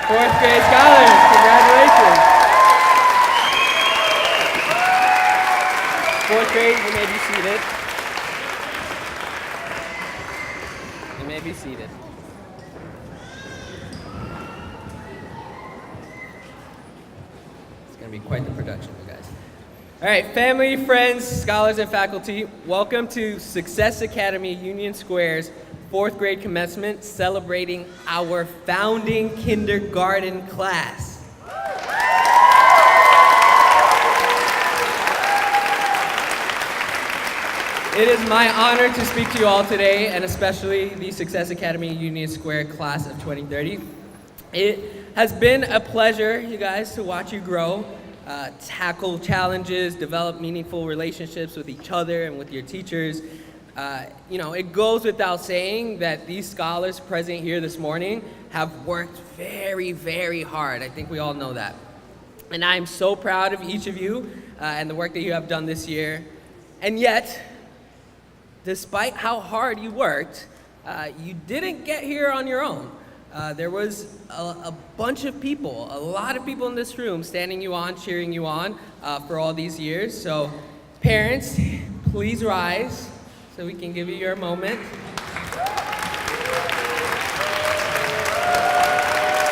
Fourth grade scholars, congratulations. Fourth grade, you may be seated. You may be seated. It's going to be quite the production, you guys. All right, family, friends, scholars, and faculty, welcome to Success Academy Union Square's fourth grade commencement, celebrating our founding kindergarten class. It is my honor to speak to you all today, and especially the Success Academy Union Square class of 2030. It has been a pleasure, you guys, to watch you grow, tackle challenges, develop meaningful relationships with each other and with your teachers. It goes without saying that these scholars present here this morning have worked very, very hard. I think we all know that. And I'm so proud of each of you and the work that you have done this year. And yet, despite how hard you worked, you didn't get here on your own. There was a bunch of people, a lot of people in this room standing you on, cheering you on for all these years. So parents, please rise so we can give you your moment.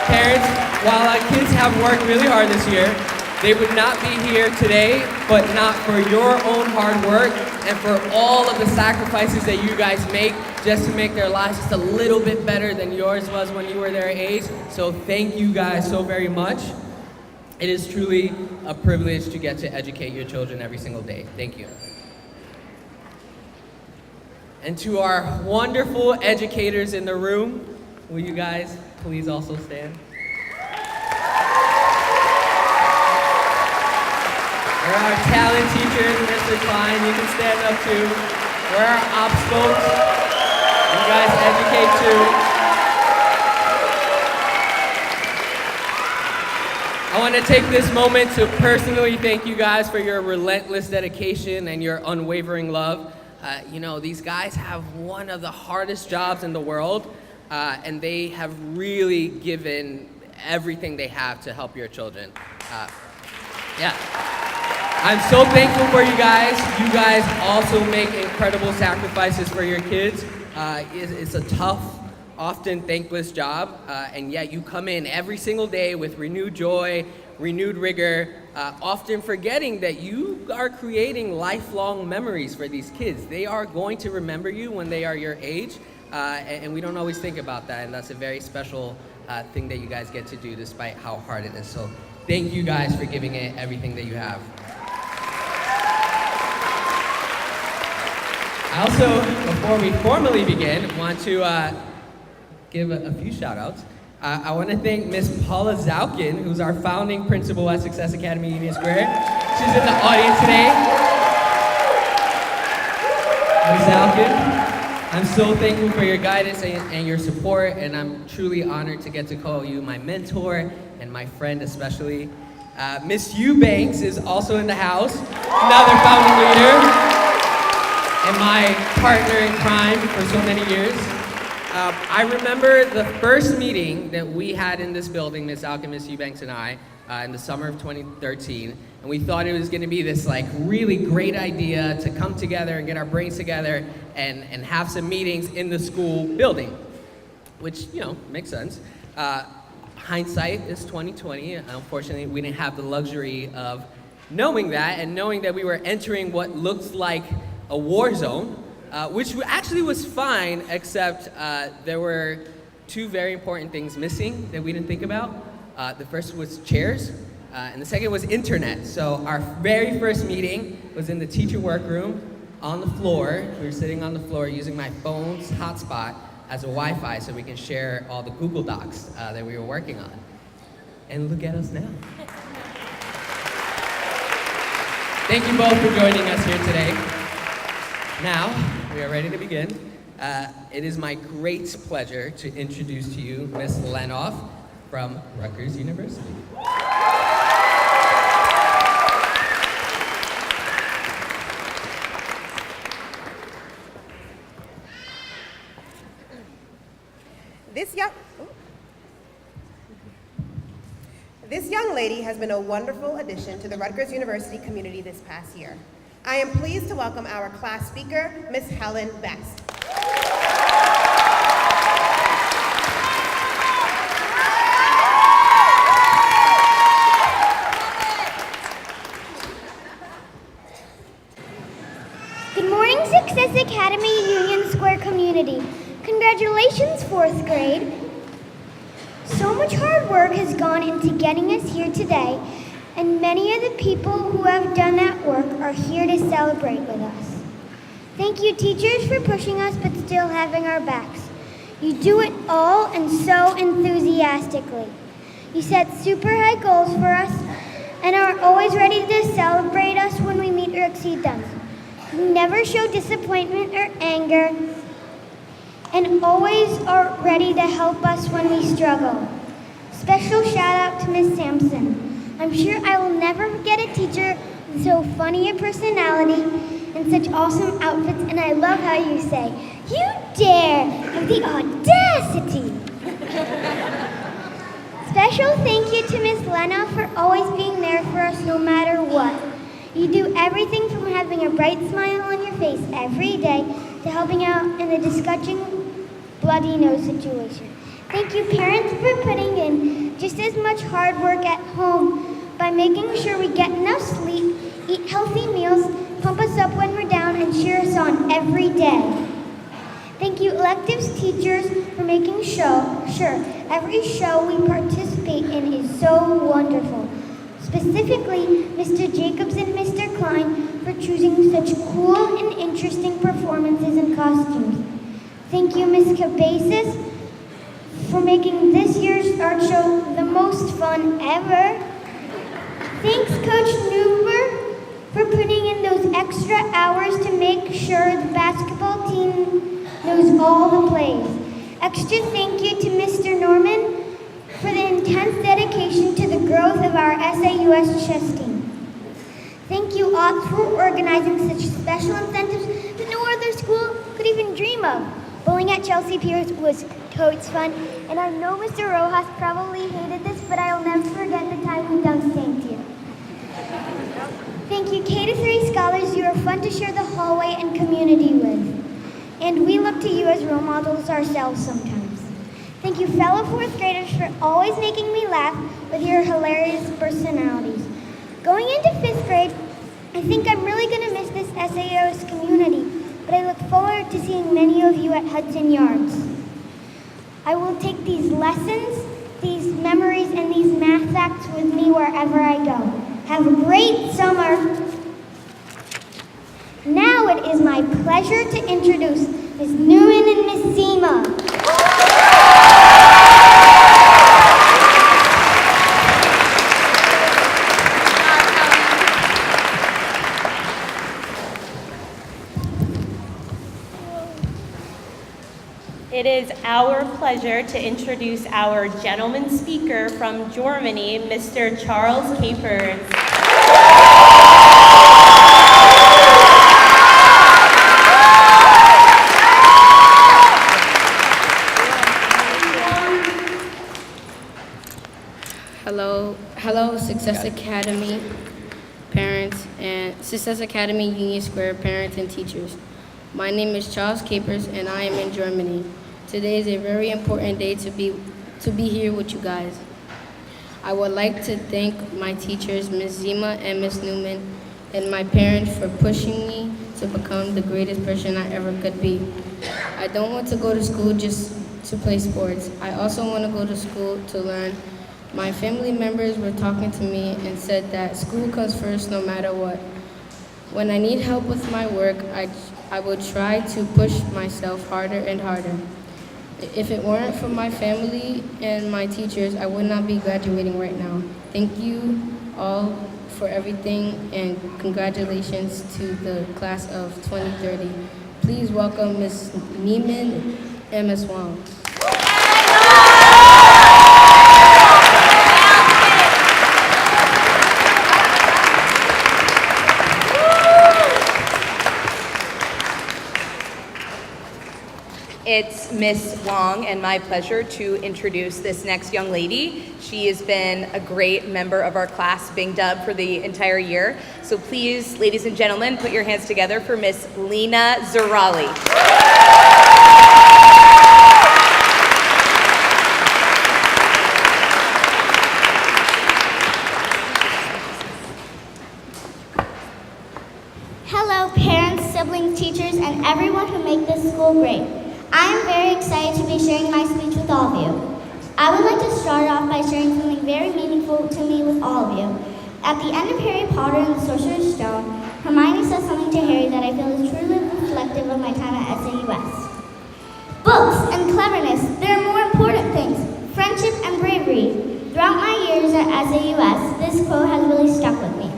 Parents, while our kids have worked really hard this year, they would not be here today, but not for your own hard work and for all of the sacrifices that you guys make just to make their lives just a little bit better than yours was when you were their age. So thank you guys so very much. It is truly a privilege to get to educate your children every single day. Thank you. And to our wonderful educators in the room, will you guys please also stand? We're our talent teachers, Mr. Klein, you can stand up too. We're our ops folks. You guys educate too. I want to take this moment to personally thank you guys for your relentless dedication and your unwavering love. These guys have one of the hardest jobs in the world, and they have really given everything they have to help your children. I'm so thankful for you guys. You guys also make incredible sacrifices for your kids. It's a tough, often thankless job, and yet you come in every single day with renewed joy, renewed rigor, often forgetting that you are creating lifelong memories for these kids. They are going to remember you when they are your age, and we don't always think about that, and that's a very special thing that you guys get to do despite how hard it is. So thank you guys for giving it everything that you have. I also, before we formally begin, want to give a few shout outs. I want to thank Miss Paula Zaukin, who's our founding principal at Success Academy Union Square. She's in the audience today. Ms. Zaukin, I'm so thankful for your guidance and your support, and I'm truly honored to get to call you my mentor and my friend especially. Miss Eubanks is also in the house, another founding leader and my partner in crime for so many years. I remember the first meeting that we had in this building, Ms. Alkin, Ms. Eubanks, and I, in the summer of 2013, and we thought it was going to be this really great idea to come together and get our brains together and have some meetings in the school building, which, makes sense. Hindsight is 2020. Unfortunately, we didn't have the luxury of knowing that and knowing that we were entering what looks like a war zone. Which actually was fine, except there were two very important things missing that we didn't think about. The first was chairs, and the second was internet. So our very first meeting was in the teacher workroom on the floor. We were sitting on the floor using my phone's hotspot as a Wi-Fi so we can share all the Google Docs that we were working on. And look at us now. Thank you both for joining us here today. Now, we are ready to begin. It is my great pleasure to introduce to you Ms. Lenoff from Rutgers University. This young lady has been a wonderful addition to the Rutgers University community this past year. I am pleased to welcome our class speaker, Ms. Helen Best. Good morning, Success Academy Union Square community. Congratulations, 4th grade. So much hard work has gone into getting us here today, and many of the people who have done that work are here to celebrate with us. Thank you, teachers, for pushing us but still having our backs. You do it all and so enthusiastically. You set super high goals for us and are always ready to celebrate us when we meet or exceed them. You never show disappointment or anger and always are ready to help us when we struggle. Special shout out to Miss Sampson. I'm sure I will never forget a teacher with so funny a personality and such awesome outfits, and I love how you say, "You dare," have the audacity. Special thank you to Miss Lena for always being there for us no matter what. You do everything from having a bright smile on your face every day to helping out in the disgusting bloody nose situation. Thank you, parents, for putting in just as much hard work at home by making sure we get enough sleep, eat healthy meals, pump us up when we're down, and cheer us on every day. Thank you, electives teachers, for making sure every show we participate in is so wonderful. Specifically, Mr. Jacobs and Mr. Klein for choosing such cool and interesting performances and costumes. Thank you, Ms. Cabezas, for making this year's art show the most fun ever. Thanks, Coach Newber, for putting in those extra hours to make sure the basketball team knows all the plays. Extra thank you to Mr. Norman for the intense dedication to the growth of our SAUS chess team. Thank you, Ott, for organizing such special incentives that no other school could even dream of. Bowling at Chelsea Piers was totes fun, and I know Mr. Rojas probably hated this, but I'll never forget the time we dunked St. Here. Thank you, K-3 scholars. You are fun to share the hallway and community with, and we look to you as role models ourselves sometimes. Thank you, fellow 4th graders, for always making me laugh with your hilarious personalities. Going into 5th grade, I think I'm really going to miss this SAOS community, but I look forward to seeing many of you at Hudson Yards. I will take these lessons, these memories, and these math facts with me wherever I go. Have a great summer. Now it is my pleasure to introduce Ms. Newman and Ms. Zima. It is our pleasure to introduce our gentleman speaker from Germany, Mr. Charles Capers. Hello, Success Academy parents and Success Academy Union Square parents and teachers. My name is Charles Capers and I am in Germany. Today is a very important day to be here with you guys. I would like to thank my teachers, Ms. Zima and Ms. Newman, and my parents for pushing me to become the greatest person I ever could be. I don't want to go to school just to play sports. I also want to go to school to learn. My family members were talking to me and said that school comes first no matter what. When I need help with my work, I would try to push myself harder and harder. If it weren't for my family and my teachers, I would not be graduating right now. Thank you all for everything and congratulations to the class of 2030. Please welcome Ms. Neiman and Ms. Wong. It's Miss Wong and my pleasure to introduce this next young lady. She has been a great member of our class, Bing Dub, for the entire year. So please, ladies and gentlemen, put your hands together for Miss Lena Zerali. Hello, parents, siblings, teachers, and everyone who make this school great. I am very excited to be sharing my speech with all of you. I would like to start off by sharing something very meaningful to me with all of you. At the end of Harry Potter and the Sorcerer's Stone, Hermione says something to Harry that I feel is truly reflective of my time at SAUS. Books and cleverness, they're more important things. Friendship and bravery. Throughout my years at SAUS, this quote has really stuck with me.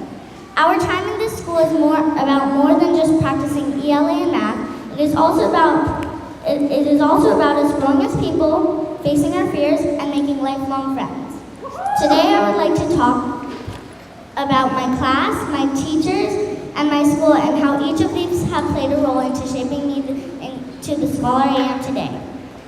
Our time in this school is about more than just practicing ELA and math. It is also about us growing as people, facing our fears, and making lifelong friends. Today I would like to talk about my class, my teachers, and my school, and how each of these have played a role into shaping me into the scholar I am today.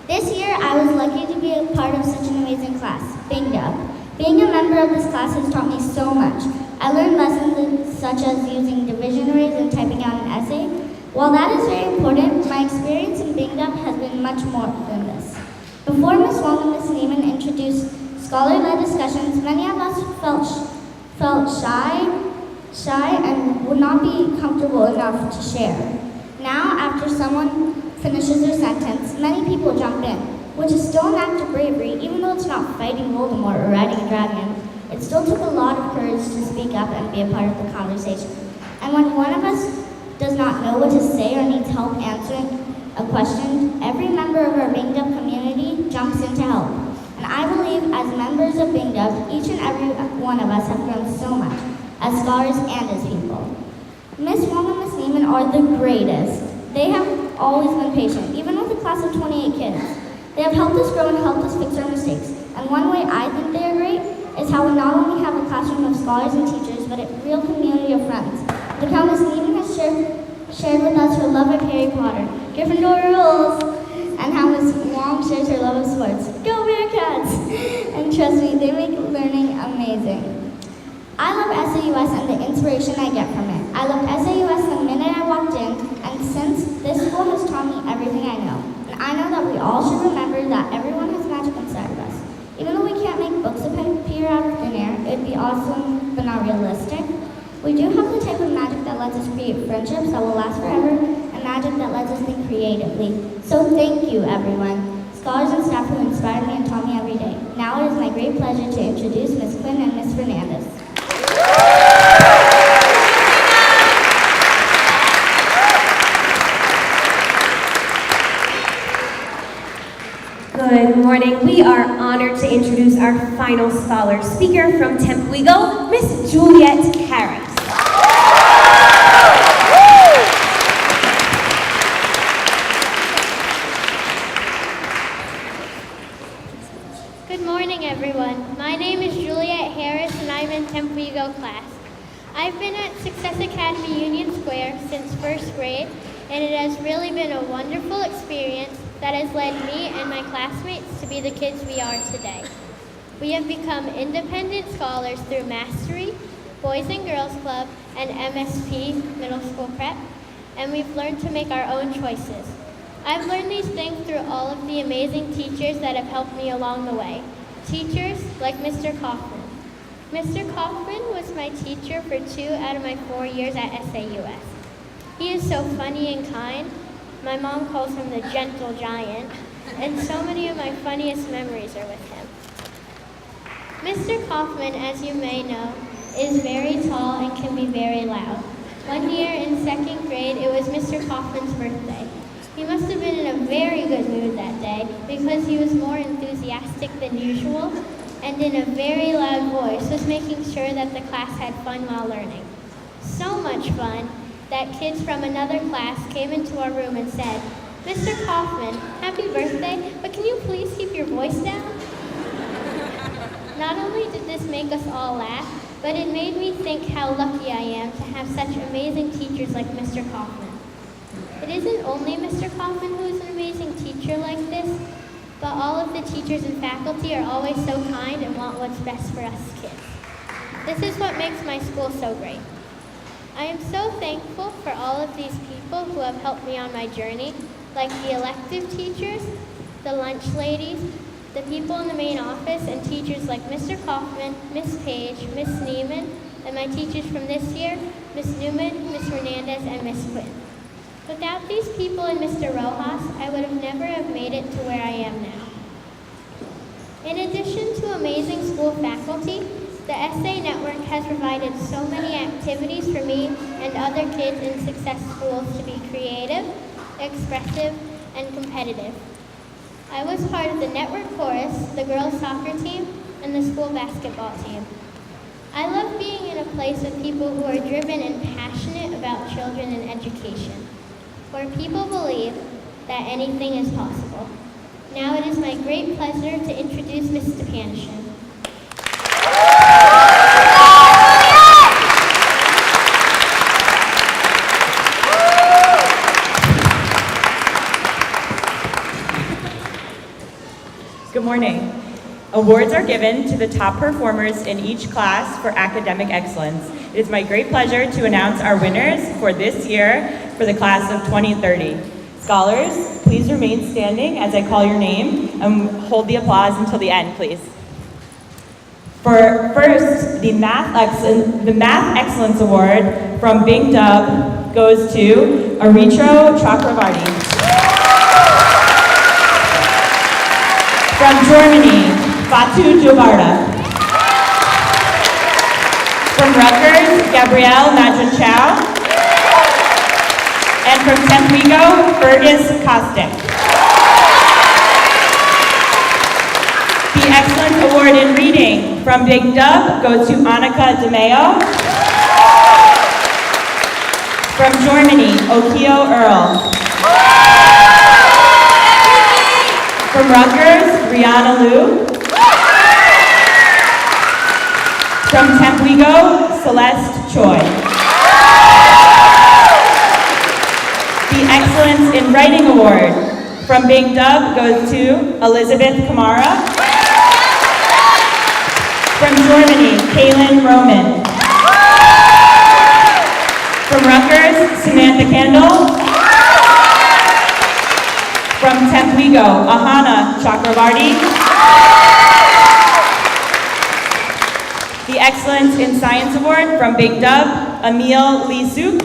This year I was lucky to be a part of such an amazing class, Bing Dub. Being a member of this class has taught me so much. I learned lessons such as using division arrays and typing out an essay. While that is very important, my experience in Bing Dub has been much more than this. Before Ms. Wong and Ms. Neiman introduced scholar-led discussions, many of us felt shy and would not be comfortable enough to share. Now, after someone finishes their sentence, many people jump in, which is still an act of bravery, even though it's not fighting Voldemort or riding a dragon. It still took a lot of courage to speak up and be a part of the conversation. And when one of us does not know what to say or needs help answering a question, every member of our Bing Dub community jumps in to help. And I believe as members of Bing Dub, each and every one of us have grown so much, as scholars and as people. Miss Wong and Miss Neiman are the greatest. They have always been patient, even with a class of 28 kids. They have helped us grow and helped us fix our mistakes. And one way I think they are great is how we not only have a classroom of scholars and teachers, but a real community of friends. Look how Miss Neiman has shared with us her love of Harry Potter, Gryffindor rules, and how Miss Wong shares her love of sports. Go Bearcats! And trust me, they make learning amazing. I love SAUS and the inspiration I get from it. I loved SAUS the minute I walked in, and since this school has taught me everything I know. And I know that we all should remember that everyone has magic inside of us. Even though we can't make books appear out of thin air, it'd be awesome but not realistic. We do have the type of magic that lets us create friendships that will last forever, and magic that lets us think creatively. So thank you, everyone, scholars and staff who inspire me and taught me every day. Now it is my great pleasure to introduce Ms. Quinn and Ms. Fernandez. Good morning. We are honored to introduce our final scholar speaker from Tempuigo, Miss Juliet Harris. Good morning, everyone. My name is Juliet Harris, and I'm in Tempuigo class. I've been at Success Academy Union Square since first grade, and it has really been a wonderful experience that has led me and my classmates to be the kids we are today. We have become independent scholars through Mastery, Boys and Girls Club, and MSP, Middle School Prep, and we've learned to make our own choices. I've learned these things through all of the amazing teachers that have helped me along the way. Teachers like Mr. Kaufman. Mr. Kaufman was my teacher for 2 out of my 4 years at SAUS. He is so funny and kind. My mom calls him the gentle giant, and so many of my funniest memories are with him. Mr. Kaufman, as you may know, is very tall and can be very loud. One year in 2nd grade, it was Mr. Kaufman's birthday. He must have been in a very good mood that day because he was more enthusiastic than usual and in a very loud voice was making sure that the class had fun while learning. So much fun that kids from another class came into our room and said, "Mr. Kaufman, happy birthday, but can you please keep your voice down?" Not only did this make us all laugh, but it made me think how lucky I am to have such amazing teachers like Mr. Kaufman. It isn't only Mr. Kaufman who is an amazing teacher all of the teachers and faculty are always so kind and want what's best for us kids. This is what makes my school so great. I am so thankful for all of these people who have helped me on my journey, like the elective teachers, the lunch ladies, the people in the main office, and teachers like Mr. Kaufman, Miss Page, Miss Neiman, and my teachers from this year, Miss Newman, Miss Hernandez, and Miss Quinn. Without these people and Mr. Rojas, I would have never have made it to where I am now. In addition to amazing school faculty, the SA Network has provided so many activities for me and other kids in success schools to be creative, expressive, and competitive. I was part of the network chorus, the girls' soccer team, and the school basketball team. I love being in a place with people who are driven and passionate about children and education, where people believe that anything is possible. Now it is my great pleasure to introduce Ms. Stepanishin. Good morning. Awards are given to the top performers in each class for academic excellence. It is my great pleasure to announce our winners for this year for the class of 2030. Scholars, please remain standing as I call your name and hold the applause until the end, please. For first, the Math Excellence Award from Big Dub goes to Aritro Chakravarti. From Germany, Batu Jovarda. From Rutgers, Gabrielle Madrin-Chow. And from Templico, Fergus Kostic. The Excellence Award in Reading from Big Dub goes to Annika DeMeo. From Germany, Okio Earl. From Rutgers, Rihanna Liu. From Templico, Celeste Choi. The Excellence in Writing Award from Big Dub goes to Elizabeth Kamara. From Germany, Kaylin Roman. From Rutgers, Samantha Kendall. From Templico, Ahana Chakravarti. The Excellence in Science Award from Big Dub, Emil Lisuk.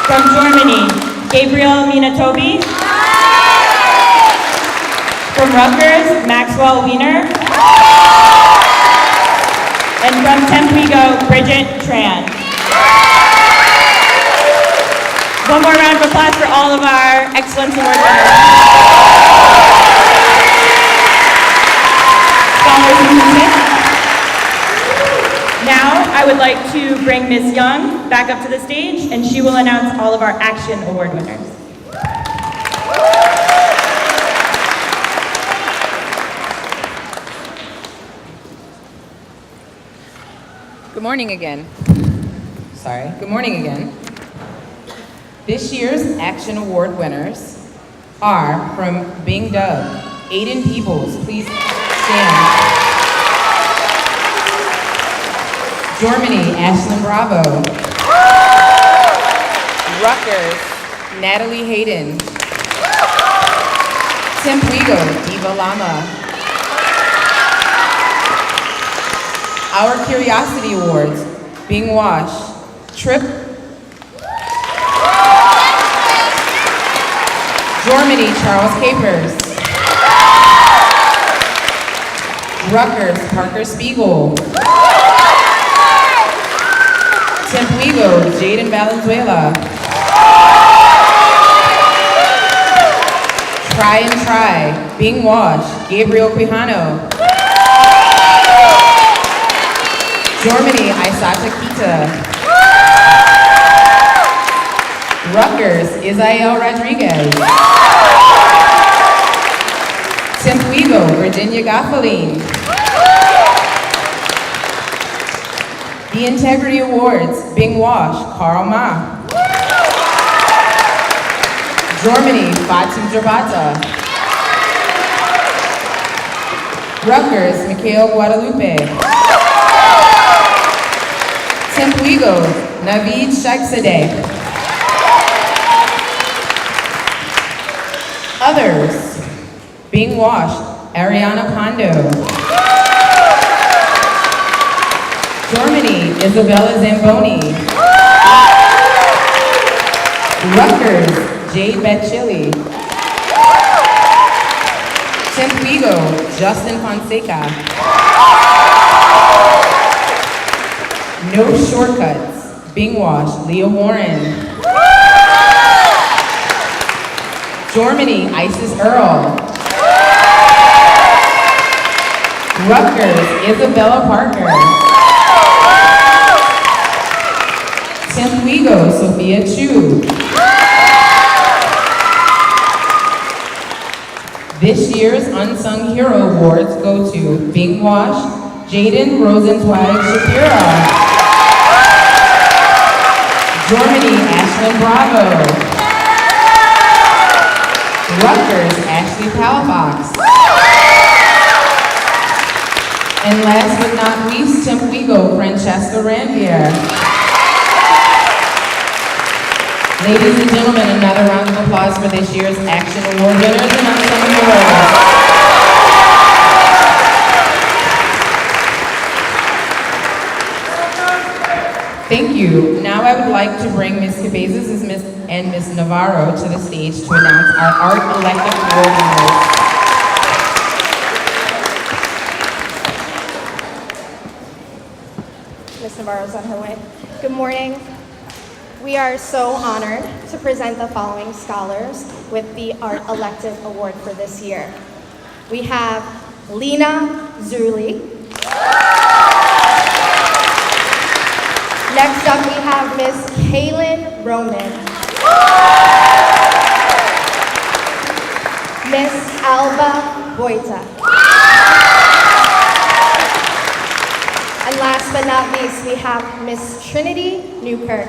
From Germany, Gabriel Minatobi. From Rutgers, Maxwell Wiener. And from Templico, Bridget Tran. One more round of applause for all of our Excellence Award winners. Scholars, you can sit. Now, I would like to bring Ms. Young back up to the stage, and she will announce all of our Action Award winners. Good morning again. Good morning again. This year's Action Award winners are from Bing Dub, Aiden Peebles, please stand. Germany, Ashlyn Bravo. Rutgers, Natalie Hayden. Templico, Diva Lama. Our Curiosity Awards, Bing Wash, Trip. Germany, Charles Capers. Rutgers, Parker Spiegel. Templico, Jaden Valenzuela. Try and Try, Bing Wash, Gabriel Quijano. Germany, Aisata Kita. Rutgers, Isael Rodriguez. Templico, Virginia Goffeline. The Integrity Awards, Bing Wash, Carl Ma. Germany, Fatu Jabata. Rutgers, Mikhail Guadalupe. Tempuigo, Navid Shaksadeh. Others, being washed, Ariana Pondo. Germany, Isabella Zamboni. Rutgers, Jade Betchili. Tempuigo, Justin Fonseca. No shortcuts, being washed, Leah Warren. Germany, Isis Earl. Rutgers, Isabella Parker. Tempuigo, Sophia Chu. This year's Unsung Hero Awards go to Bing Wash, Jaden Rosenzweig Shapiro. Germany, Ashlyn Bravo. Rutgers, Ashley Palafox. And last but not least, Tempuigo, Francesca Ranvier. Ladies and gentlemen, another round of applause for this year's Action Award winners and Unsung Heroes. Thank you. Now I would like to bring Ms. Cabezas and Ms. Navarro to the stage to announce our Art Elective Award winners. Ms. Navarro's on her way. Good morning. We are so honored to present the following scholars with the Art Elective Award for this year. We have Lena Zuli. Next up, we have Miss Kaylin Roman. Miss Alba Boita. And last but not least, we have Miss Trinity Newkirk.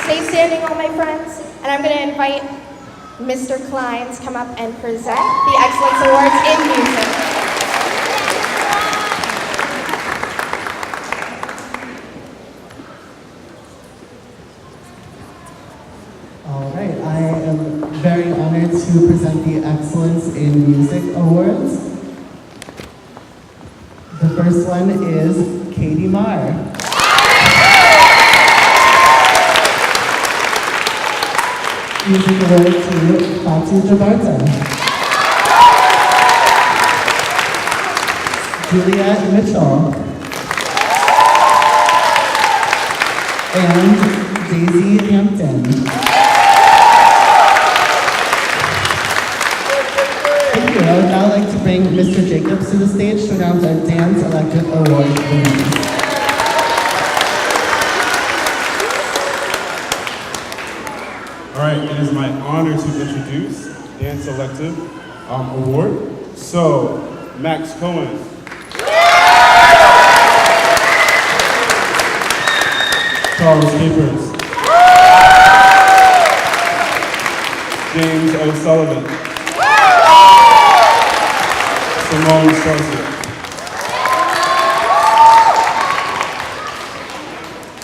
Stay standing, all my friends, and I'm going to invite Mr. Klein to come up and present the Excellence Awards in music. All right, I am very honored to present the Excellence in Music Awards. The first one is Katie Marr. Music Award to Fatu Jabarta. Juliet Mitchell. And Daisy Hampton. Thank you. I would now like to bring Mr. Jacobs to the stage to announce our Dance Elective Award winners. All right, it is my honor to introduce Dance Elective Award. So, Max Cohen. Charles Capers. James O'Sullivan. Simone Sarsier.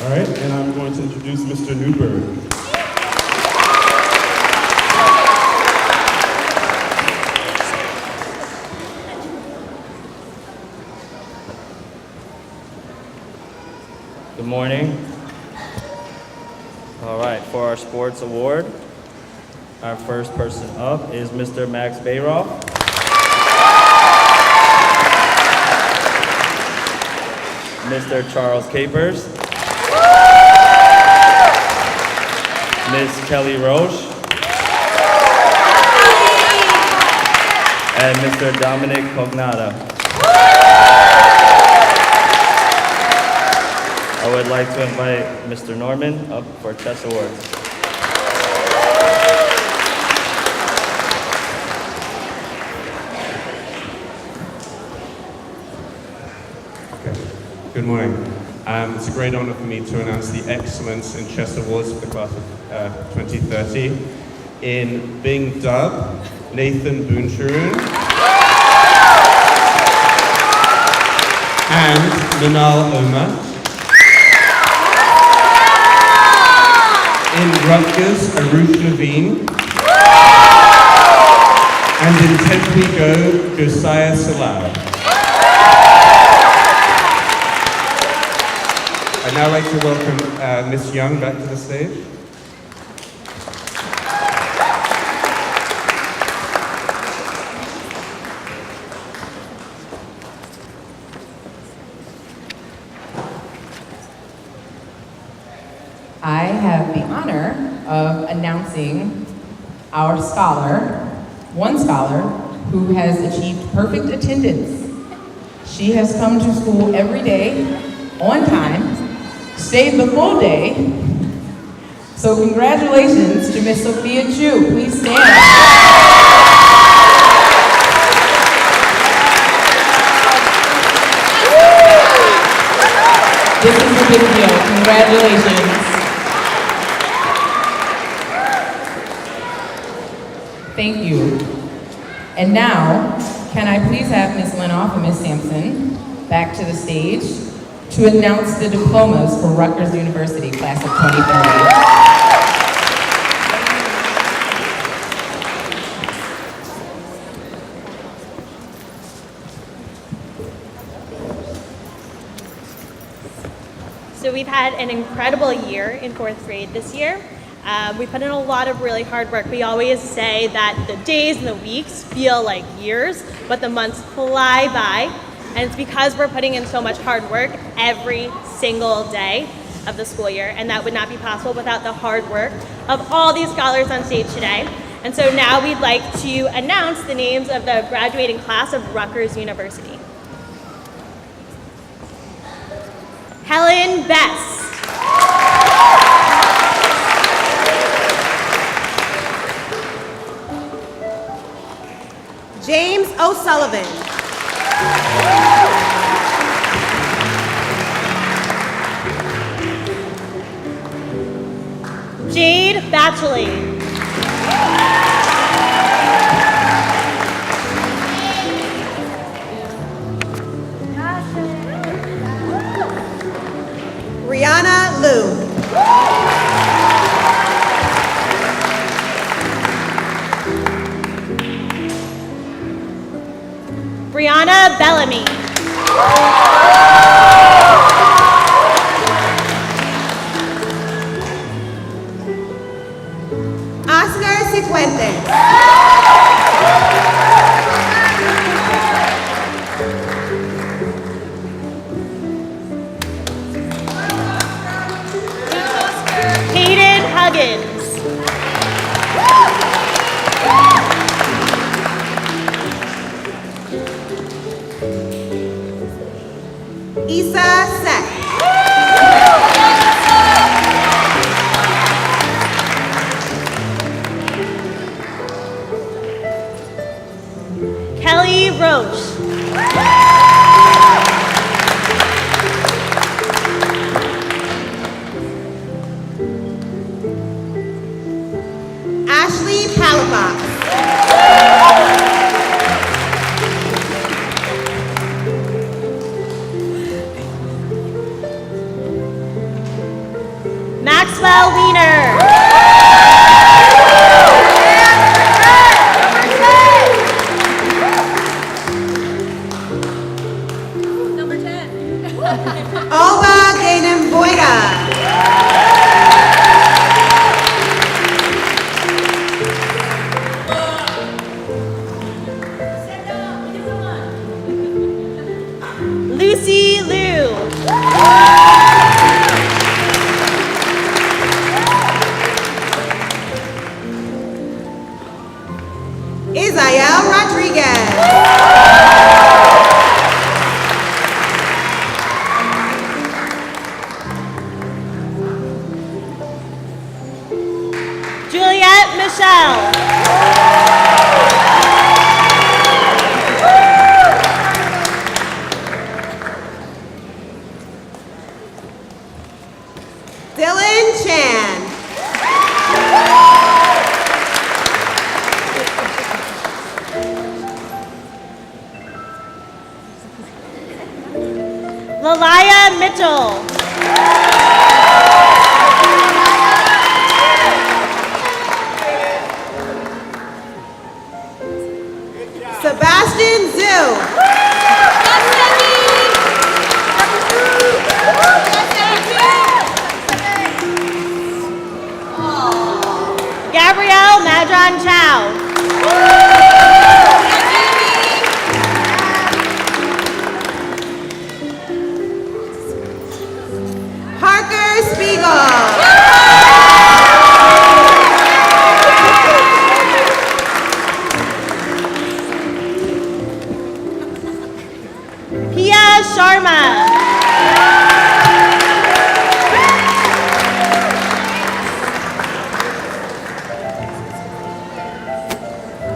All right, and I'm going to introduce Mr. Newberg. Good morning. All right, for our sports award, our first person up is Mr. Max Bayroff. Mr. Charles Capers. Miss Kelly Roche. And Mr. Dominic Cognata. I would like to invite Mr. Norman up for Chess Awards. Okay. Good morning. It's a great honor for me to announce the Excellence in Chess Awards for the class of 2030. In Bing Dub, Nathan Boonsharoon and Minal Omar. In Rutgers, Arush Naveen. And in Tenth Josiah Salau. I'd now like to welcome Miss Young back to the stage. I have the honor of announcing our scholar, one scholar who has achieved perfect attendance. She has come to school every day, on time, stayed the full day. So congratulations to Miss Sophia Chu. Please stand. This is a big deal. Congratulations. Thank you. And now, can I please have Ms. Lenoff and Ms. Sampson back to the stage to announce the diplomas for Rutgers University, class of 2030. So we've had an incredible year in 4th grade this year. We put in a lot of really hard work. We always say that the days and the weeks feel like years, but the months fly by. And it's because we're putting in so much hard work every single day of the school year. And that would not be possible without the hard work of all these scholars on stage today. And so now we'd like to announce the names of the graduating class of Rutgers University. Helen Best. James O'Sullivan. Jade Batchley. Rihanna Liu. Brianna Bellamy. Oscar Cifuentes. Hayden Huggins. Issa Sek. Kelly Roche. Ashley Palafox. Maxwell Wiener. Alba Gainem Boyda. Lucy Liu. Isael Rodriguez. Juliette Michelle. Mitchell. Sebastian Zhu. Gabrielle Madron Chow. Parker Spiegel. Pia Sharma.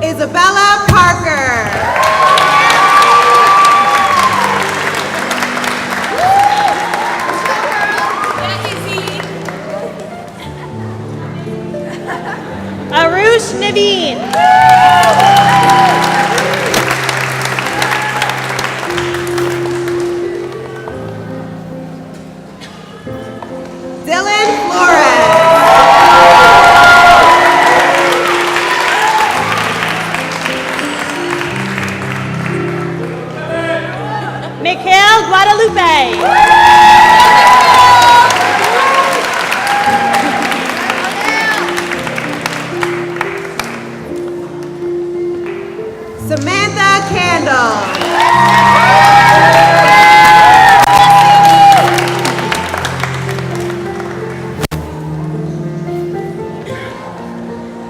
Isabella Parker. Arush Naveen. Dylan Flores. Mikhail Guadalupe. Samantha Candle.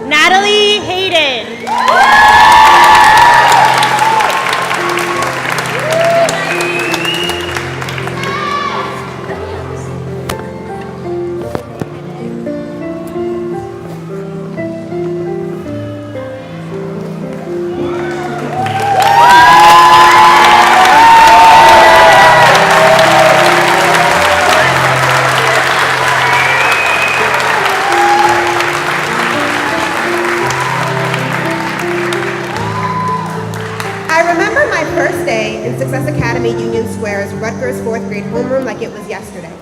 Natalie Hayden. I remember my first day in Success Academy Union Square's Rutgers 4th grade homeroom like it was yesterday.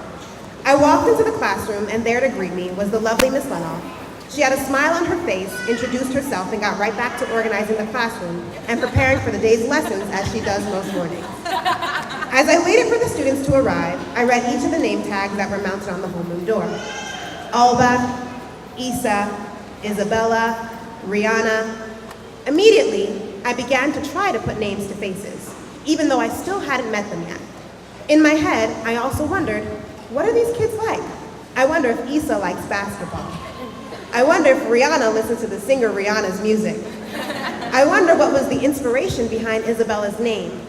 I walked into the classroom and there to greet me was the lovely Miss Lenoff. She had a smile on her face, introduced herself, and got right back to organizing the classroom and preparing for the day's lessons as she does most mornings. As I waited for the students to arrive, I read each of the name tags that were mounted on the homeroom door. Alba, Isa, Isabella, Rihanna. Immediately, I began to try to put names to faces, even though I still hadn't met them yet. In my head, I also wondered, what are these kids like? I wonder if Isa likes basketball. I wonder if Rihanna listens to the singer Rihanna's music. I wonder what was the inspiration behind Isabella's name.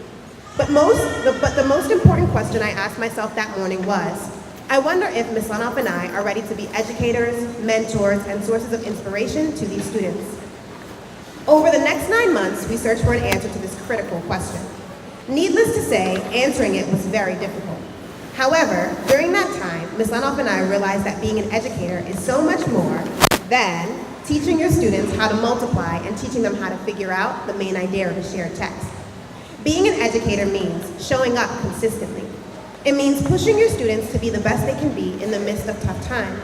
But the most important question I asked myself that morning was, I wonder if Ms. Lenoff and I are ready to be educators, mentors, and sources of inspiration to these students. Over the next 9 months, we searched for an answer to this critical question. Needless to say, answering it was very difficult. However, during that time, Ms. Lenoff and I realized that being an educator is so much more than teaching your students how to multiply and teaching them how to figure out the main idea of a shared text. Being an educator means showing up consistently. It means pushing your students to be the best they can be in the midst of tough times.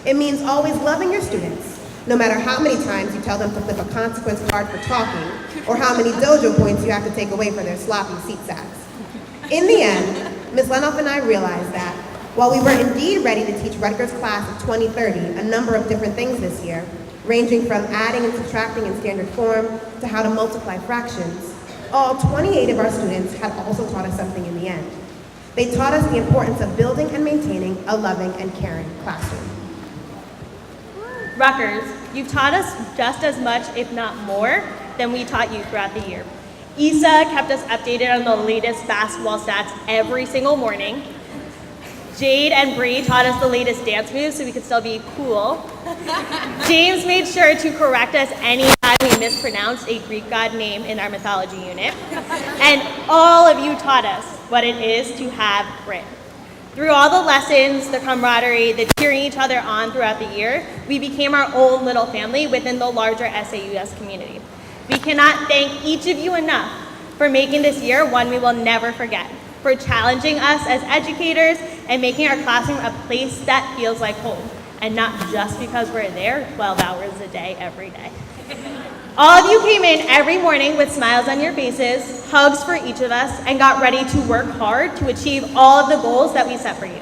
It means always loving your students, no matter how many times you tell them to flip a consequence card for talking, or how many dojo points you have to take away for their sloppy seat sacks. In the end, Ms. Lenoff and I realized that while we were indeed ready to teach Rutgers class of 2030 a number of different things this year, ranging from adding and subtracting in standard form to how to multiply fractions, all 28 of our students had also taught us something in the end. They taught us the importance of building and maintaining a loving and caring classroom. Rutgers, you've taught us just as much, if not more, than we taught you throughout the year. Isa kept us updated on the latest basketball stats every single morning. Jade and Bree taught us the latest dance moves so we could still be cool. James made sure to correct us anytime we mispronounced a Greek god name in our mythology unit. And all of you taught us what it is to have grit. Through all the lessons, the camaraderie, the cheering each other on throughout the year, we became our own little family within the larger SAUS community. We cannot thank each of you enough for making this year one we will never forget. for challenging us as educators and making our classroom a place that feels like home, and not just because we're there 12 hours a day, every day. All of you came in every morning with smiles on your faces, hugs for each of us, and got ready to work hard to achieve all of the goals that we set for you.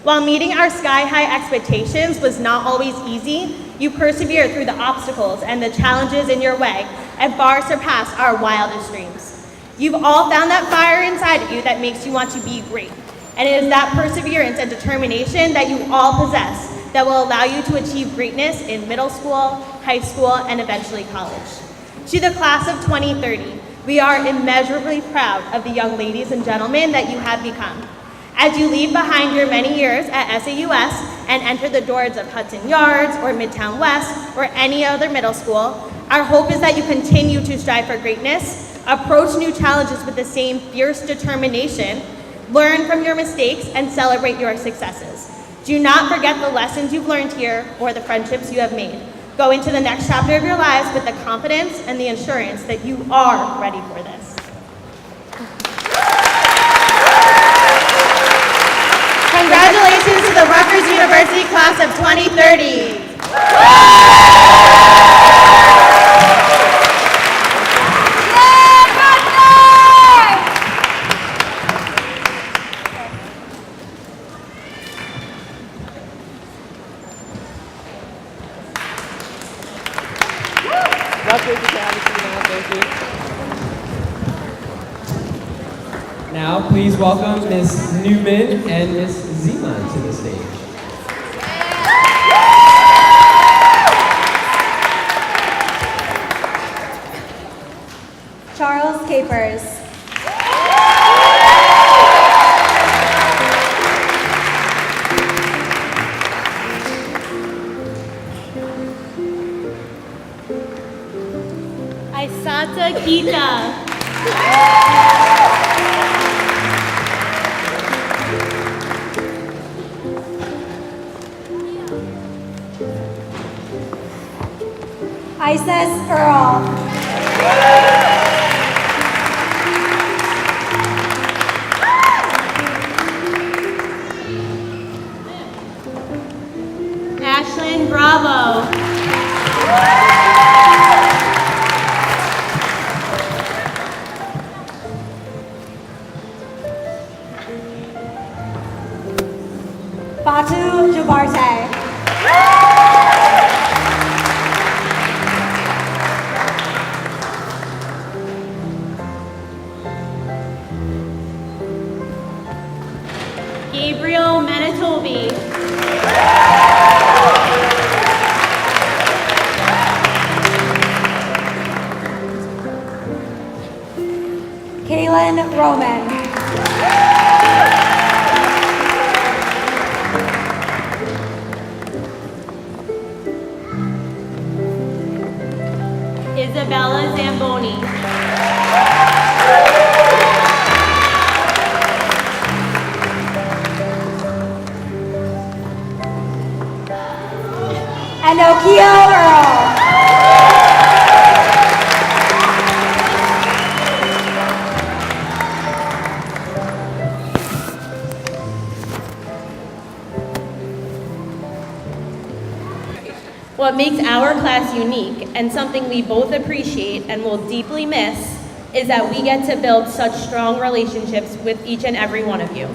While meeting our sky-high expectations was not always easy, you persevered through the obstacles and the challenges in your way and far surpassed our wildest dreams. You've all found that fire inside of you that makes you want to be great. And it is that perseverance and determination that you all possess that will allow you to achieve greatness in middle school, high school, and eventually college. To the class of 2030, we are immeasurably proud of the young ladies and gentlemen that you have become. As you leave behind your many years at SAUS and enter the doors of Hudson Yards or Midtown West or any other middle school, our hope is that you continue to strive for greatness, approach new challenges with the same fierce determination, learn from your mistakes, and celebrate your successes. Do not forget the lessons you've learned here or the friendships you have made. Go into the next chapter of your lives with the confidence and the assurance that you are ready for this. Congratulations to the Rutgers University class of 2030. Now, please welcome Ms. Newman and Ms. Zima to the stage. Charles Capers. Aisata Gita. Isis Earl. Ashlyn Bravo. Batu Jabarte. Gabriel Manitobi. Kaylin Roman. Isabella Zamboni. And Okio Earl. What makes our class unique and something we both appreciate and will deeply miss is that we get to build such strong relationships with each and every one of you.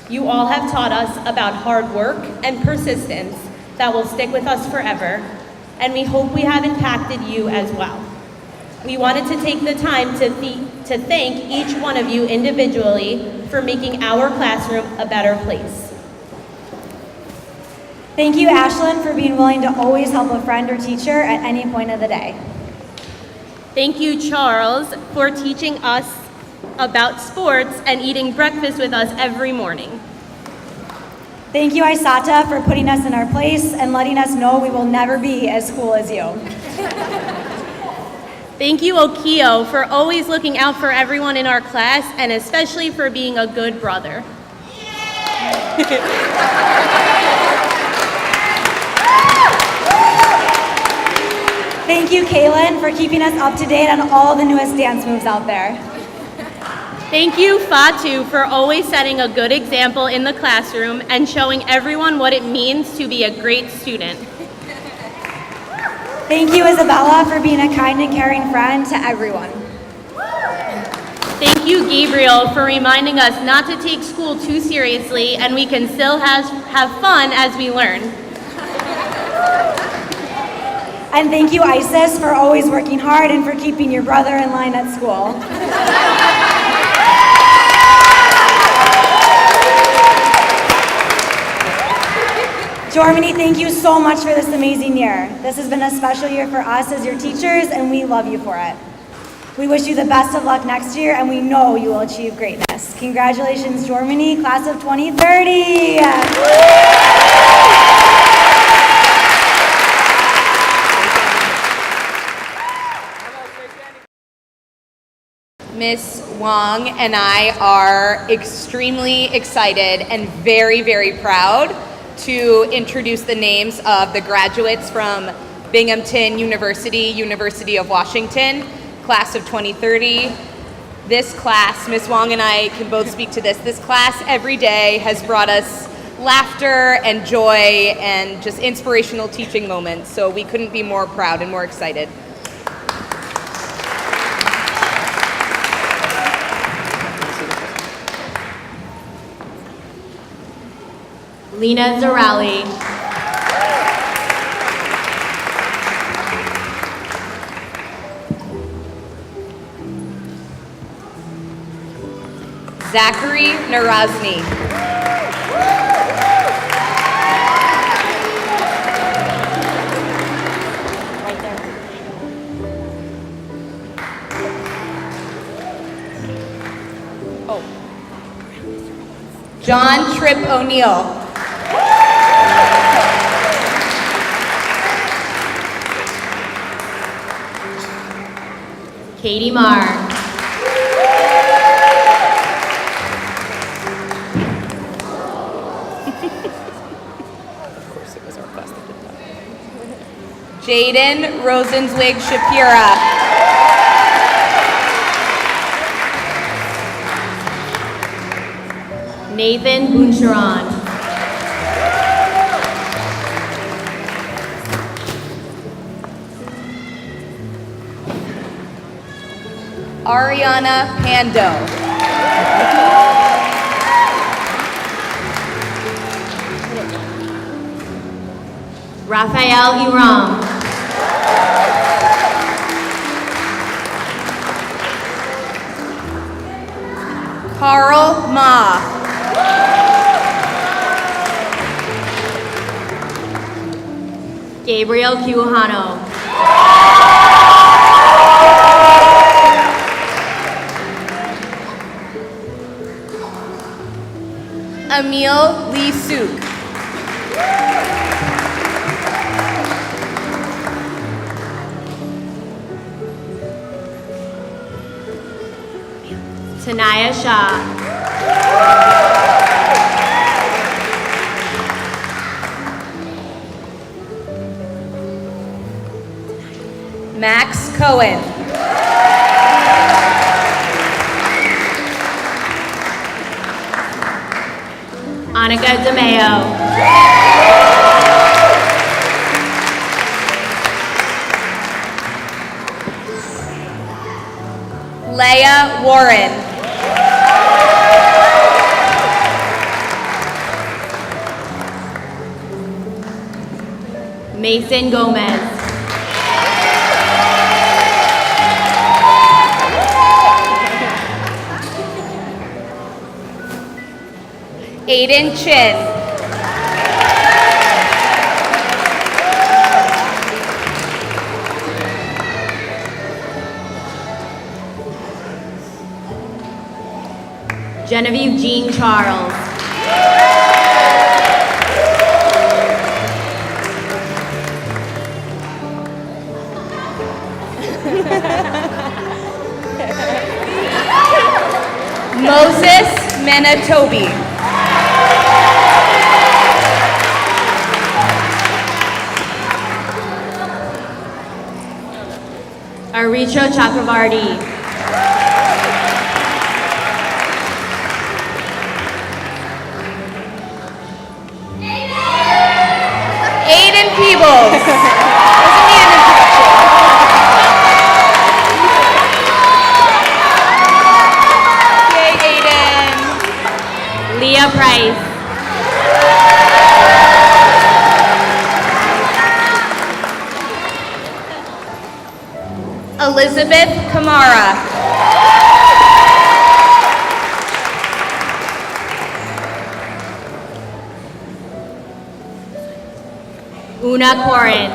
You all have taught us about hard work and persistence that will stick with us forever, and we hope we have impacted you as well. We wanted to take the time to thank each one of you individually for making our classroom a better place. Thank you, Ashlyn, for being willing to always help a friend or teacher at any point of the day. Thank you, Charles, for teaching us about sports and eating breakfast with us every morning. Thank you, Aisata, for putting us in our place and letting us know we will never be as cool as you. Thank you, Okio, for always looking out for everyone in our class and especially for being a good brother. Thank you, Kaylin, for keeping us up to date on all the newest dance moves out there. Thank you, Fatu, for always setting a good example in the classroom and showing everyone what it means to be a great student. Thank you, Isabella, for being a kind and caring friend to everyone. Thank you, Gabriel, for reminding us not to take school too seriously and we can still have fun as we learn. And thank you, Isis, for always working hard and for keeping your brother in line at school. Germany, thank you so much for this amazing year. This has been a special year for us as your teachers, and we love you for it. We wish you the best of luck next year, and we know you will achieve greatness. Congratulations, Germany, class of 2030. Miss Wong and I are extremely excited and very, very proud to introduce the names of the graduates from Binghamton University, University of Washington, class of 2030. This class, Miss Wong and I can both speak to this class every day has brought us laughter and joy and just inspirational teaching moments. So we couldn't be more proud and more excited. Lena Zarali. Zachary Narazny. Right there. Oh. John Tripp O'Neill. Katie Marr. Jaden Rosenzweig Shapira. Nathan Buncharan. Ariana Pando. Raphael Iram. Carl Ma. Gabriel Kiwahano. Emil Lee Suk. Tanaya Shah. Max Cohen. Annika DeMeo. Leah Warren. Mason Gomez. Aiden Chin. Genevieve Jean Charles. Moses Manitobi. Aricha Chakravarti. Peebles. Doesn't need an introduction. Yay, Aiden. Leah Price. Elizabeth Kamara. Una Corin.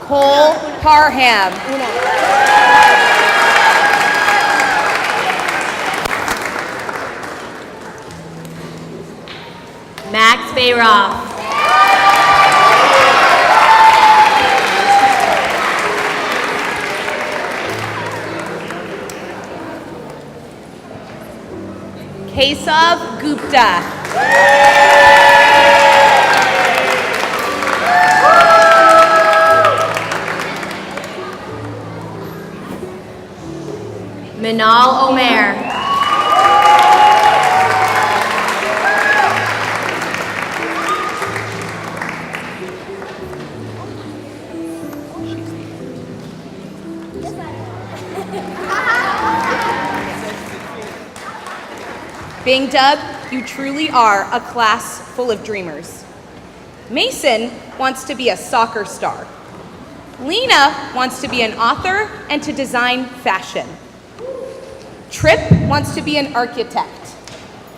Cole Parham. Max Bayroff. Kesav Gupta. Minal Omer. Bing Dub, you truly are a class full of dreamers. Mason wants to be a soccer star. Lena wants to be an author and to design fashion. Trip wants to be an architect.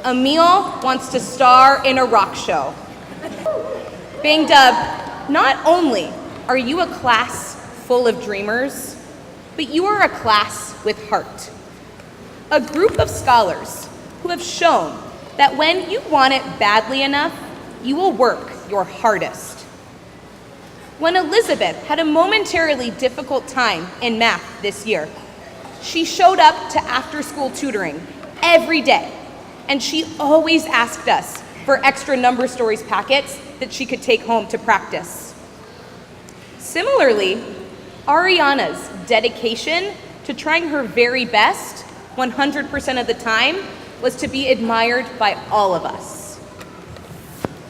Emil wants to star in a rock show. Bing Dub, not only are you a class full of dreamers, but you are a class with heart. A group of scholars who have shown that when you want it badly enough, you will work your hardest. When Elizabeth had a momentarily difficult time in math this year, she showed up to after-school tutoring every day, and she always asked us for extra number stories packets that she could take home to practice. Similarly, Ariana's dedication to trying her very best 100% of the time was to be admired by all of us.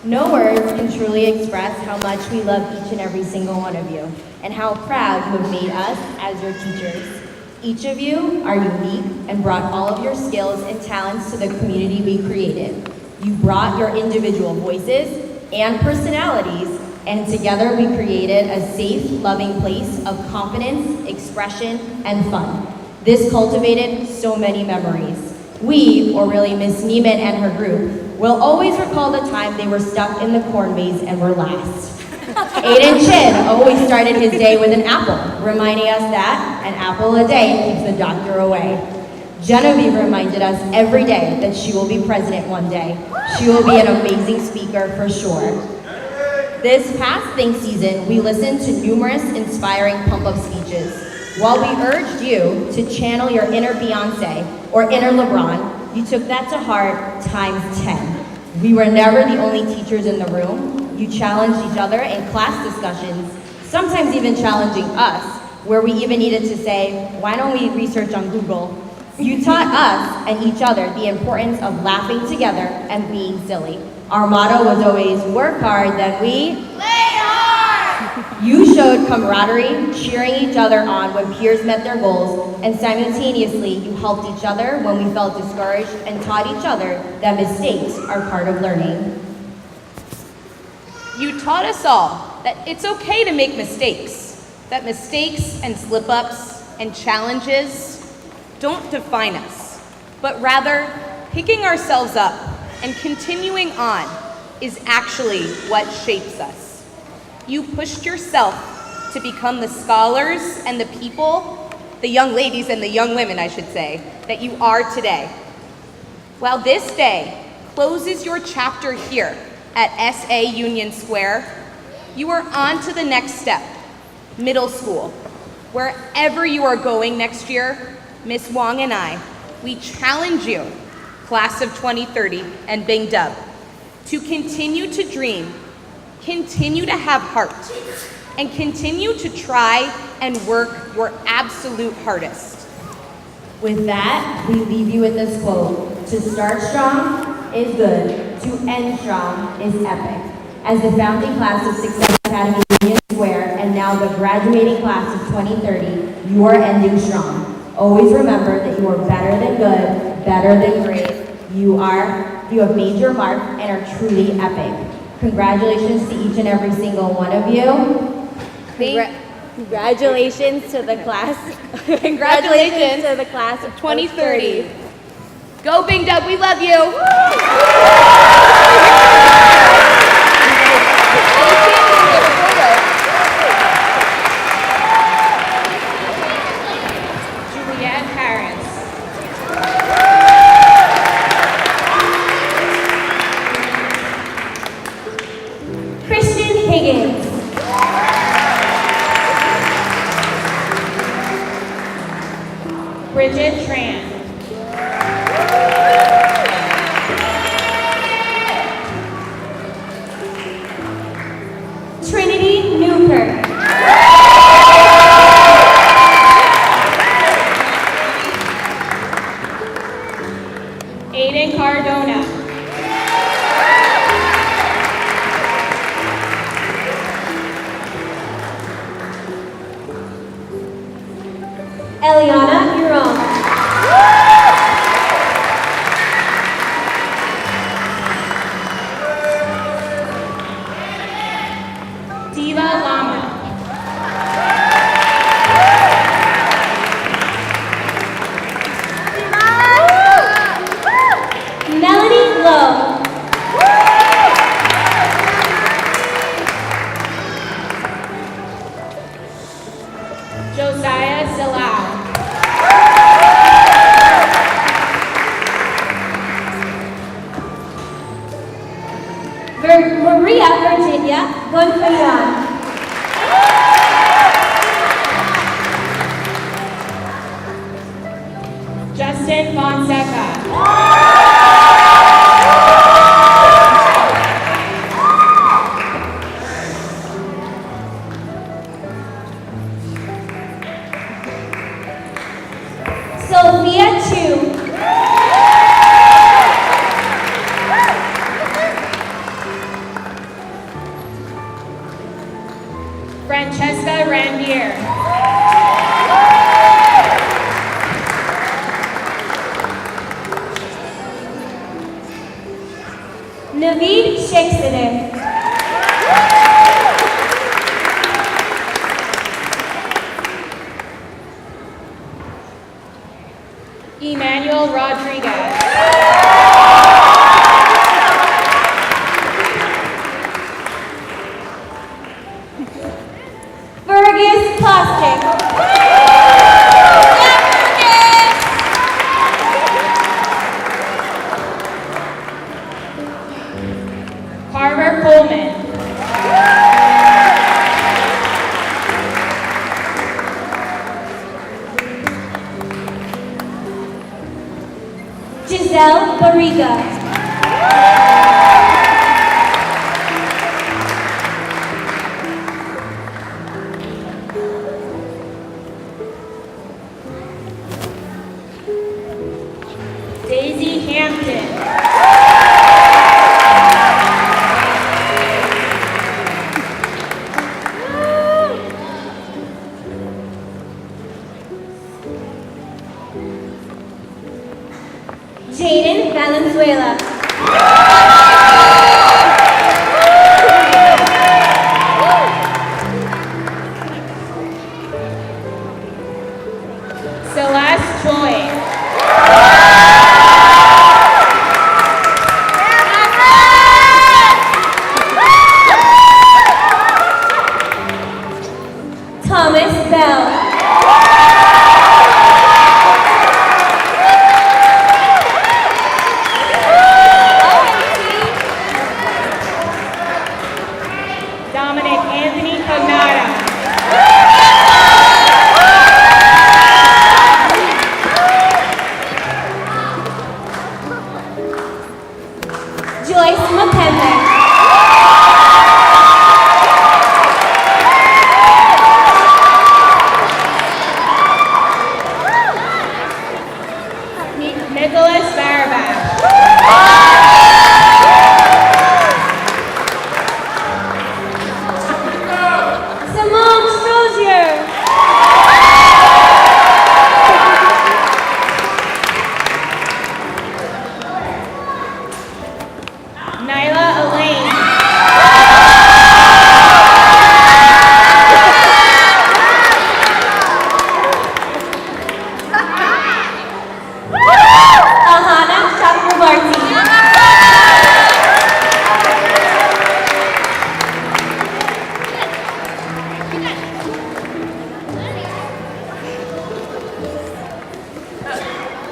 No words can truly express how much we love each and every single one of you, and how proud you have made us as your teachers. Each of you are unique and brought all of your skills and talents to the community we created. You brought your individual voices and personalities, and together we created a safe, loving place of confidence, expression, and fun. This cultivated so many memories. We, or really Miss Neiman and her group, will always recall the time they were stuck in the corn maze and were last. Aiden Chin always started his day with an apple, reminding us that an apple a day keeps the doctor away. Genevieve reminded us every day that she will be president one day. She will be an amazing speaker for sure. This past Think season, we listened to numerous inspiring pump-up speeches. While we urged you to channel your inner Beyonce or inner LeBron, you took that to heart times 10. We were never the only teachers in the room. You challenged each other in class discussions, sometimes even challenging us, where we even needed to say, why don't we research on Google? You taught us and each other the importance of laughing together and being silly. Our motto was always, work hard, then we play hard! You showed camaraderie, cheering each other on when peers met their goals, and simultaneously you helped each other when we felt discouraged and taught each other that mistakes are part of learning. You taught us all that it's okay to make mistakes, that mistakes and slip-ups and challenges don't define us, but rather picking ourselves up and continuing on is actually what shapes us. You pushed yourself to become the scholars and the people, the young ladies and the young women, I should say, that you are today. While this day closes your chapter here at SA Union Square, you are on to the next step, middle school. Wherever you are going next year, Miss Wong and I, we challenge you, Class of 2030 and Bing Dub, to continue to dream, continue to have heart, and continue to try and work your absolute hardest. With that, we leave you with this quote: to start strong is good, to end strong is epic. As the founding class of Success Academy Union Square and now the graduating class of 2030, you are ending strong. Always remember that you are better than good, better than great. You have made your mark and are truly epic. Congratulations to each and every single one of you. Congratulations to the class. Congratulations to the class of 2030. Go Bing Dub, we love you. Juliet Harris. Christian Higgins. Bridget Tran. Trinity Newkirk. Aiden Cardona. Eliana Huron. Diva Lama. Melanie Lowe. Josiah Silao. Maria Virginia Gonfalon. Justin Fonseca. Sophia Chu. Francesca Randier. Naveed Shakespeare. Emmanuel Rodriguez. Fergus Plastic. Carver Coleman. Giselle Barriga. Daisy Hampton. Jaden Valenzuela. Celeste Choi. Thomas Bell.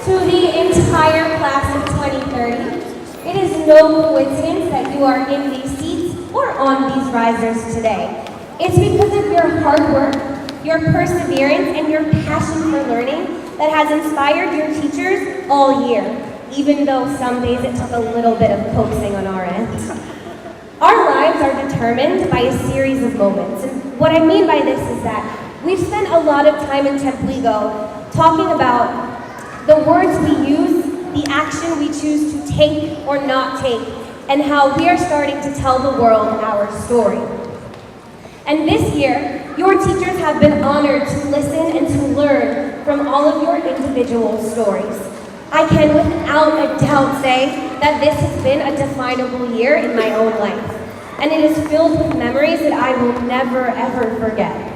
To the entire class of 2030, it is no coincidence that you are in these seats or on these risers today. It's because of your hard work, your perseverance, and your passion for learning that has inspired your teachers all year, even though some days it took a little bit of coaxing on our end. Our lives are determined by a series of moments, and what I mean by this is that we've spent a lot of time in Templigo talking about the words we use, the action we choose to take or not take, and how we are starting to tell the world our story. And this year, your teachers have been honored to listen and to learn from all of your individual stories. I can without a doubt say that this has been a definable year in my own life, and it is filled with memories that I will never ever forget.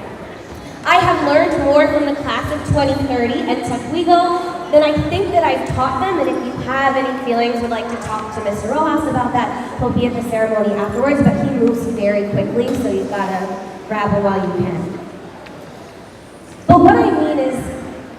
I have learned more from the class of 2030 and Templigo than I think that I've taught them, and if you have any feelings, would like to talk to Mr. Rojas about that, he'll be at the ceremony afterwards, but he moves very quickly, so you've got to grab him while you can. But what I mean is,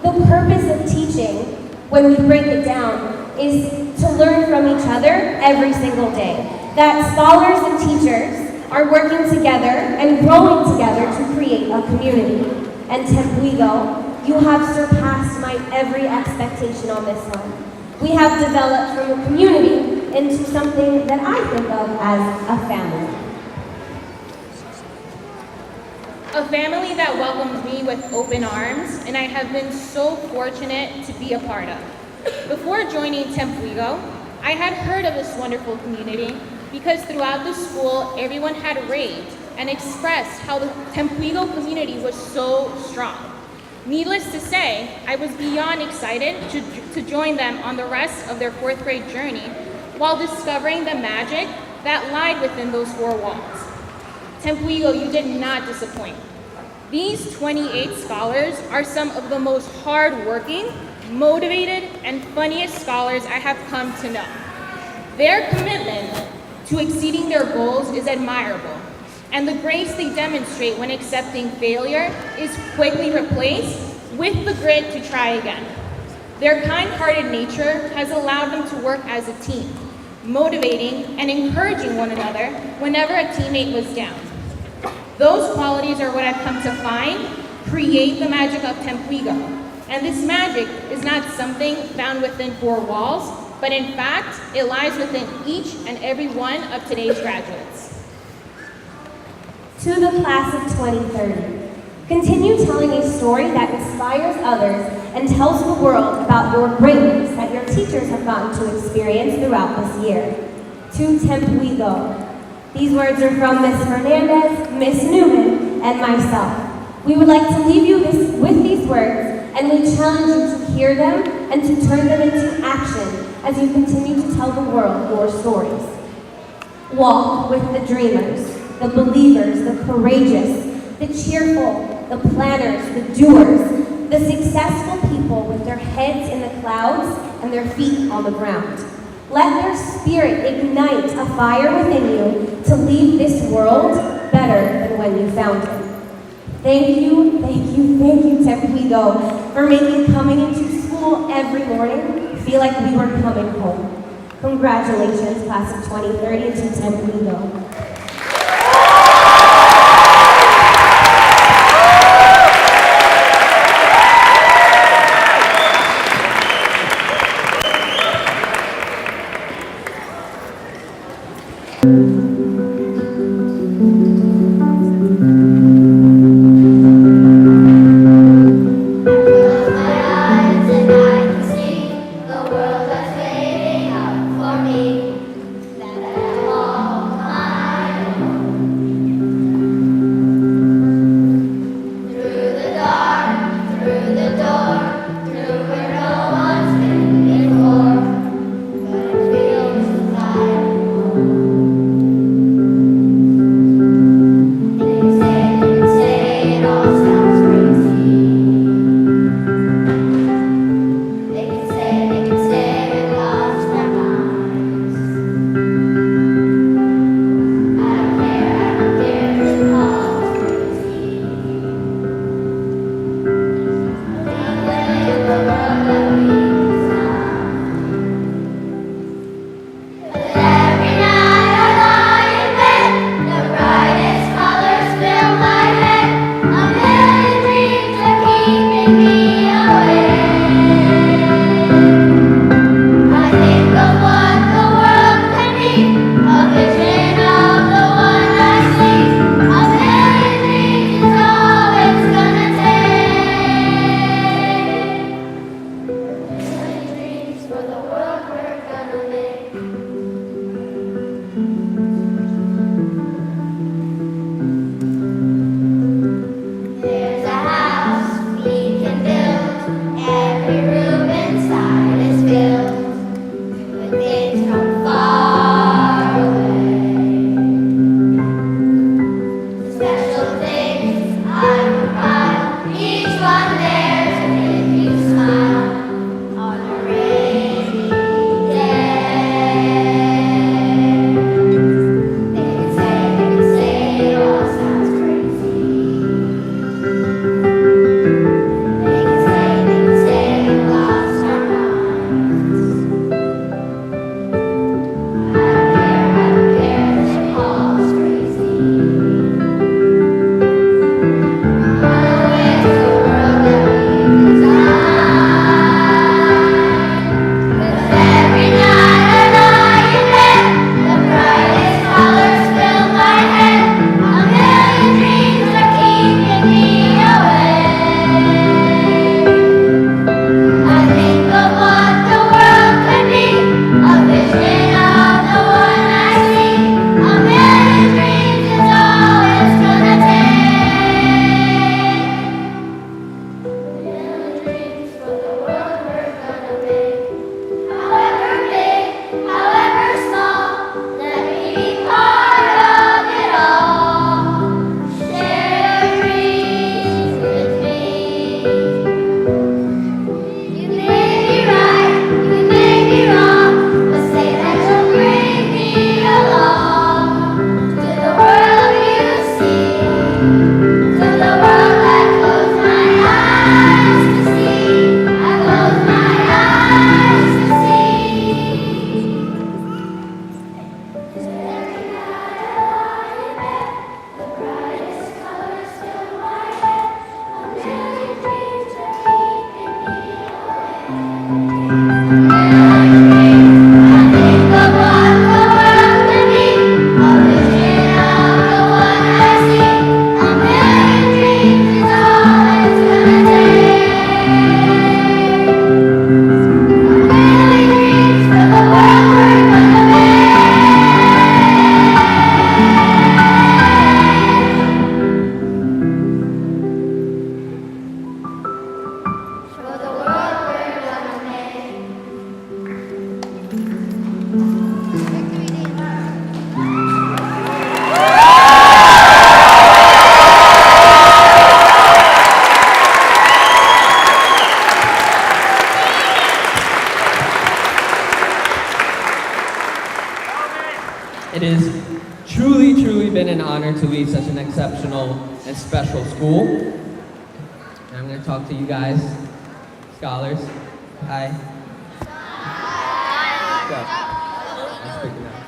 the purpose of teaching, when we break it down, is to learn from each other every single day. That scholars and teachers are working together and growing together to create a community. And Templigo, you have surpassed my every expectation on this one. We have developed from a community into something that I think of as a family. A family that welcomes me with open arms, and I have been so fortunate to be a part of. Before joining Templigo, I had heard of this wonderful community because throughout the school, everyone had raved and expressed how the Templigo community was so strong. Needless to say, I was beyond excited to join them on the rest of their fourth grade journey while discovering the magic that lied within those four walls. Templigo, you did not disappoint. These 28 scholars are some of the most hardworking, motivated, and funniest scholars I have come to know. Their commitment to exceeding their goals is admirable, and the grace they demonstrate when accepting failure is quickly replaced with the grit to try again. Their kind-hearted nature has allowed them to work as a team, motivating and encouraging one another whenever a teammate was down. Those qualities are what I've come to find create the magic of Templigo. And this magic is not something found within four walls, but in fact, it lies within each and every one of today's graduates. To the class of 2030, continue telling a story that inspires others and tells the world about your greatness that your teachers have gotten to experience throughout this year. To Templigo. These words are from Ms. Fernandez, Ms. Newman, and myself. We would like to leave you with these words, and we challenge you to hear them and to turn them into action as you continue to tell the world your stories. Walk with the dreamers, the believers, the courageous, the cheerful, the planners, the doers, the successful people with their heads in the clouds and their feet on the ground. Let their spirit ignite a fire within you to leave this world better than when you found it. Thank you, Templigo, for making coming into school every morning feel like we were coming home. Congratulations, class of 2030, and to Templigo. For me, that all my every room inside is filled with things from far away. Special things I provide, each one there to make you smile on a rainy day. They can say it all sounds crazy. They can say we lost our minds. I don't care, they call us crazy. Run away to the world that we designed. 'Cause every night I lie in bed, the brightest colors fill my head. A million dreams are keeping me awake. I think of what the world could be, a vision of the one I see. A million dreams is all it's gonna take. A million dreams for the world we're gonna make. However big, however small, let me be part of it all. Share your dreams with me. You may be right, you may be wrong, but say that you'll bring me along to the world you see, to the world I close my eyes to see. I close my eyes to see. 'Cause every night I lie in bed, the brightest colors fill my head. A million dreams are keeping me awake. I think of what the world can be, a vision of the one I see. A million dreams is all it's gonna take. A million dreams for the world we're gonna make. For the world we're gonna make. It has truly, truly been an honor to lead such an exceptional and special school. And I'm going to talk to you guys, scholars. Hi. I'm speaking now.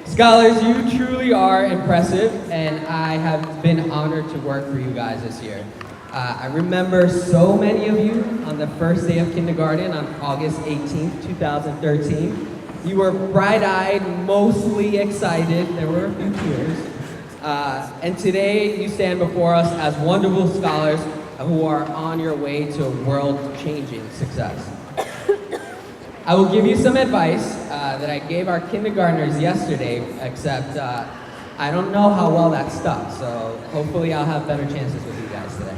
Scholars, you truly are impressive, and I have been honored to work for you guys this year. I remember so many of you on the first day of kindergarten on August 18th, 2013. You were bright-eyed, mostly excited. There were a few tears. And today you stand before us as wonderful scholars who are on your way to world-changing success. I will give you some advice that I gave our kindergartners yesterday, except I don't know how well that stuck, so hopefully I'll have better chances with you guys today.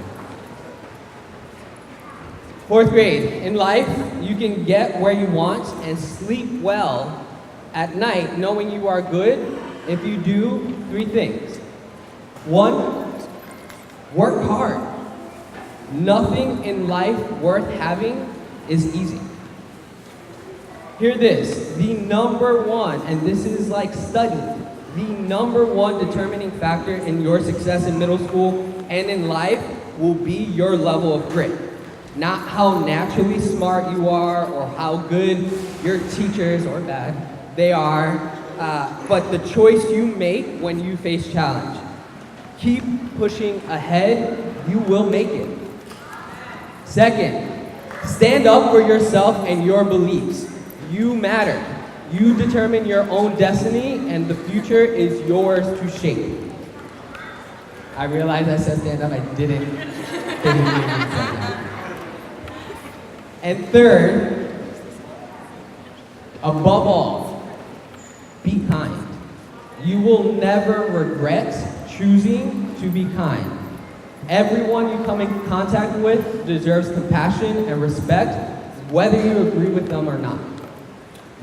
Fourth grade, in life, you can get where you want and sleep well at night knowing you are good if you do three things. One, work hard. Nothing in life worth having is easy. Hear this, the number one, and this is like studied, the number one determining factor in your success in middle school and in life will be your level of grit. Not how naturally smart you are or how good your teachers, or bad, they are, but the choice you make when you face challenge. Keep pushing ahead, you will make it. Second, stand up for yourself and your beliefs. You matter. You determine your own destiny, and the future is yours to shape. I realized I said stand up, I didn't mean to say that. And third, above all, be kind. You will never regret choosing to be kind. Everyone you come in contact with deserves compassion and respect, whether you agree with them or not.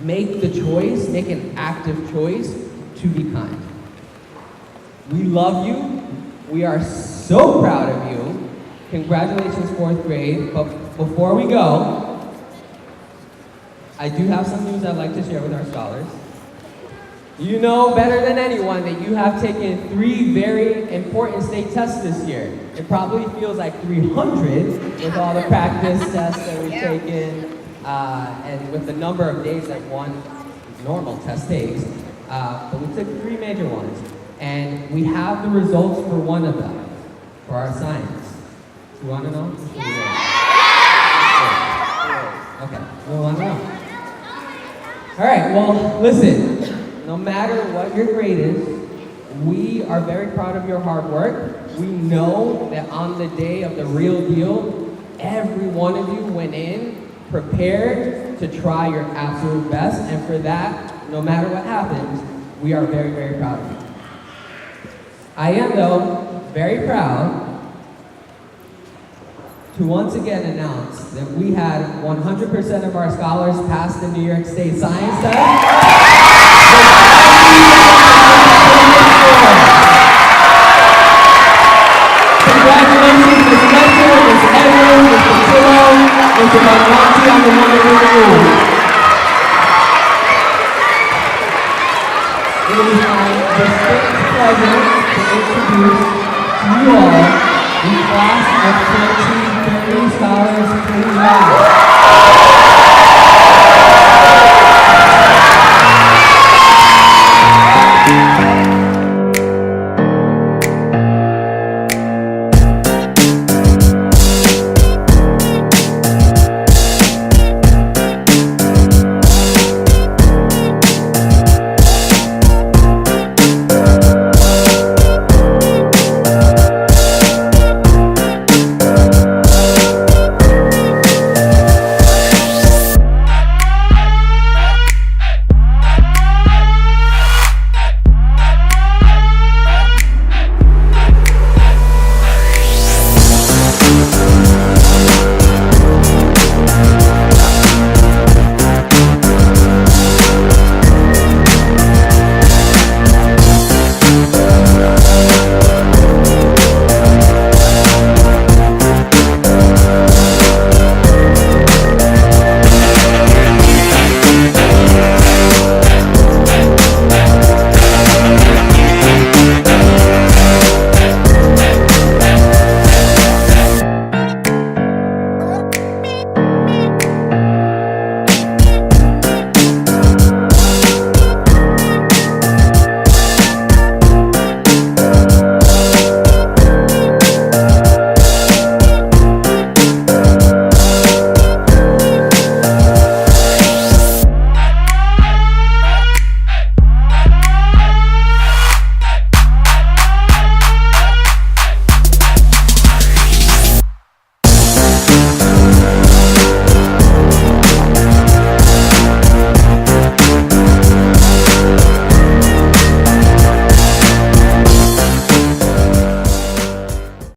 Make the choice, make an active choice to be kind. We love you. We are so proud of you. Congratulations, 4th grade. But before we go, I do have some news I'd like to share with our scholars. You know better than anyone that you have taken 3 very important state tests this year. It probably feels like 300 with all the practice tests that we've taken and with the number of days that one normal test takes. But we took 3 major ones. And we have the results for one of them, for our science. Do you want to know? Okay, we want to know. All right, well, listen. No matter what your grade is, we are very proud of your hard work. We know that on the day of the real deal, every one of you went in prepared to try your absolute best. And for that, no matter what happens, we are very, very proud of you. I am, though, very proud to once again announce that we had 100% of our scholars pass the New York State Science Test. Congratulations, Ms. Metzer, Ms. Edwards, Mr. Tillo, Mr. Bonwanti on the wonderful move. It is my distinct pleasure to introduce to you all the class of